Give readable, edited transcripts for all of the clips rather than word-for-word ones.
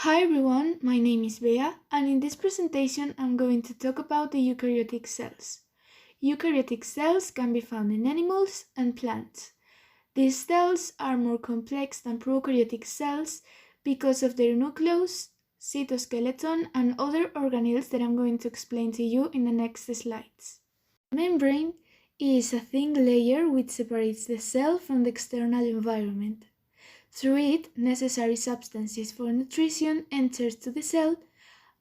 Hi everyone, my name is Bea, and in this presentation I'm going to talk about the eukaryotic cells. Eukaryotic cells can be found in animals and plants. These cells are more complex than prokaryotic cells because of their nucleus, cytoskeleton, and other organelles that I'm going to explain to you in the next slides. The membrane is a thin layer which separates the cell from the external environment. Through it, necessary substances for nutrition enter to the cell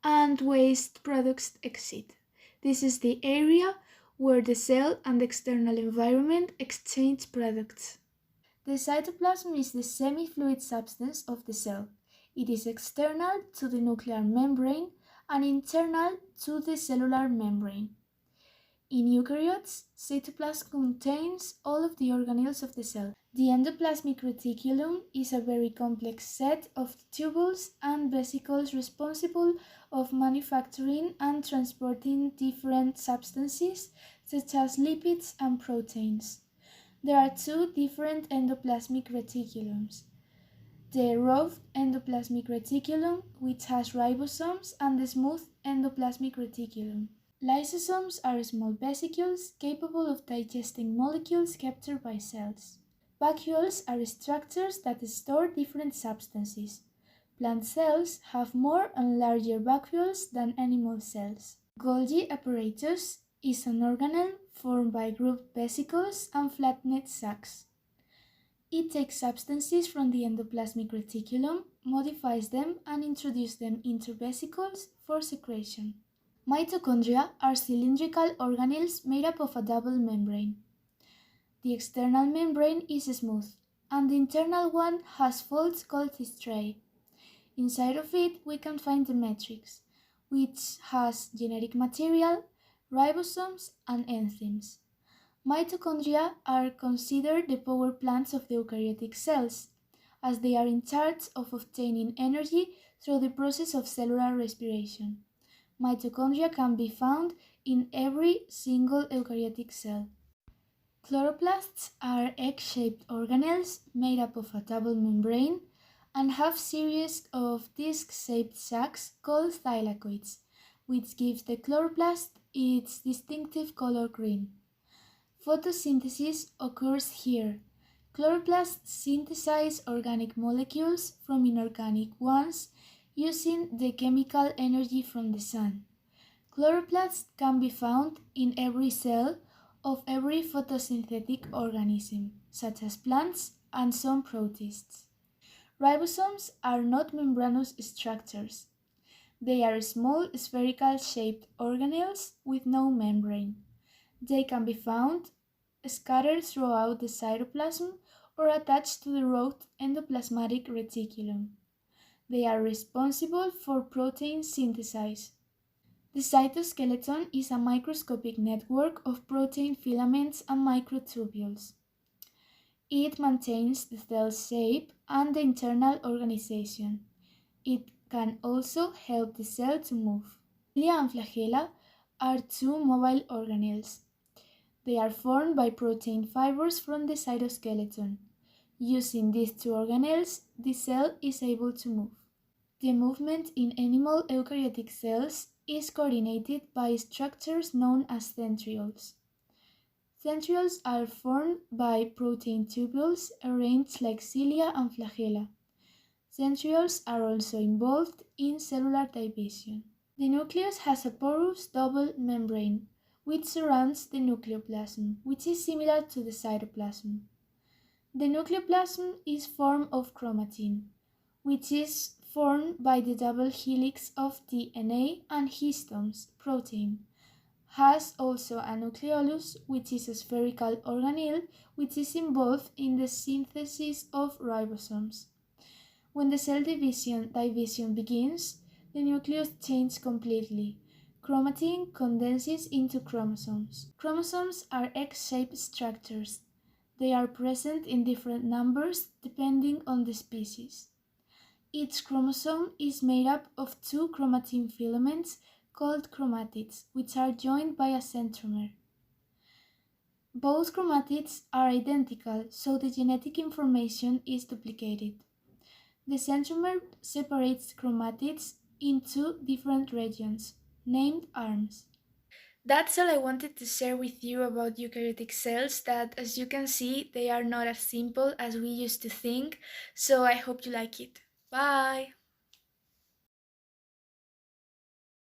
and waste products exit. This is the area where the cell and the external environment exchange products. The cytoplasm is the semi-fluid substance of the cell. It is external to the nuclear membrane and internal to the cellular membrane. In eukaryotes, cytoplasm contains all of the organelles of the cell. The endoplasmic reticulum is a very complex set of tubules and vesicles responsible of manufacturing and transporting different substances such as lipids and proteins. There are two different endoplasmic reticulums. The rough endoplasmic reticulum, which has ribosomes, and the smooth endoplasmic reticulum. Lysosomes are small vesicles capable of digesting molecules captured by cells. Vacuoles are structures that store different substances. Plant cells have more and larger vacuoles than animal cells. Golgi apparatus is an organelle formed by grooved vesicles and flattened sacs. It takes substances from the endoplasmic reticulum, modifies them, and introduces them into vesicles for secretion. Mitochondria are cylindrical organelles made up of a double membrane. The external membrane is smooth, and the internal one has folds called striae. Inside of it, we can find the matrix, which has genetic material, ribosomes, and enzymes. Mitochondria are considered the power plants of the eukaryotic cells, as they are in charge of obtaining energy through the process of cellular respiration. Mitochondria can be found in every single eukaryotic cell. Chloroplasts are egg-shaped organelles made up of a double membrane and have series of disc-shaped sacs called thylakoids, which gives the chloroplast its distinctive color green. Photosynthesis occurs here. Chloroplasts synthesize organic molecules from inorganic ones using the chemical energy from the sun. Chloroplasts can be found in every cell of every photosynthetic organism, such as plants and some protists. Ribosomes are not membranous structures. They are small spherical shaped organelles with no membrane. They can be found scattered throughout the cytoplasm or attached to the rough endoplasmatic reticulum. They are responsible for protein synthesis. The cytoskeleton is a microscopic network of protein filaments and microtubules. It maintains the cell shape and the internal organization. It can also help the cell to move. Cilia and flagella are two mobile organelles. They are formed by protein fibers from the cytoskeleton. Using these two organelles, the cell is able to move. The movement in animal eukaryotic cells is coordinated by structures known as centrioles. Centrioles are formed by protein tubules arranged like cilia and flagella. Centrioles are also involved in cellular division. The nucleus has a porous double membrane which surrounds the nucleoplasm, which is similar to the cytoplasm. The nucleoplasm is formed of chromatin, which is formed by the double helix of DNA and histones protein. Has also a nucleolus, which is a spherical organelle which is involved in the synthesis of ribosomes. When the cell division begins, the nucleus changes completely. Chromatin condenses into chromosomes. Chromosomes are egg-shaped structures. They are present in different numbers depending on the species. Each chromosome is made up of two chromatin filaments called chromatids, which are joined by a centromere. Both chromatids are identical, so the genetic information is duplicated. The centromere separates chromatids into different regions, named arms. That's all I wanted to share with you about eukaryotic cells, that as you can see, they are not as simple as we used to think, so I hope you like it. Bye!